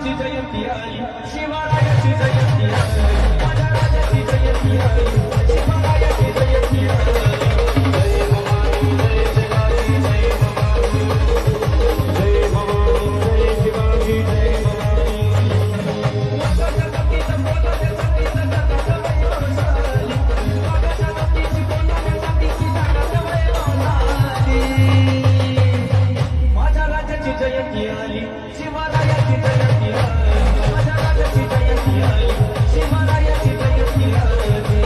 शिवरायाची जयंती आली, शिवरायाची जयंती आली, माझ्या राजाची जयंती आली, शिवरायाची जयंती आली. जय भवानी जय शिवाजी जय भवानी, जय भवानी जय शिवाजी जय भवानी. मोठ्या जगतीत बोलाच्या जातीत जगात वैभवशाली, माझ्या जगतीची बोलाच्या जातीची जगात वैभवशाली. माझ्या राजाची जयंती आली, शिवरायाची जयंती आली, माझ्या राजाची जयंती आली, शिवरायाची जयंती आली.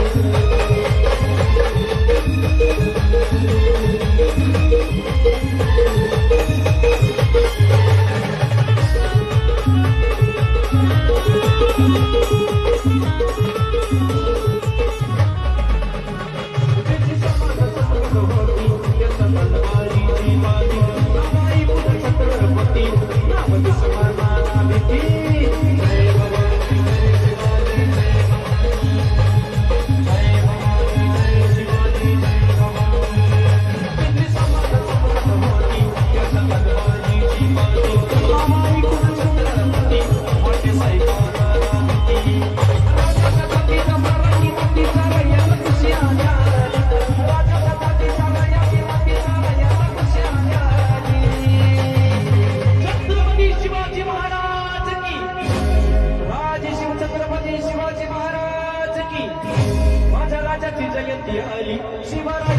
शिवाजी महाराज की, माझ्या राजाची जयंती आली, शिवराय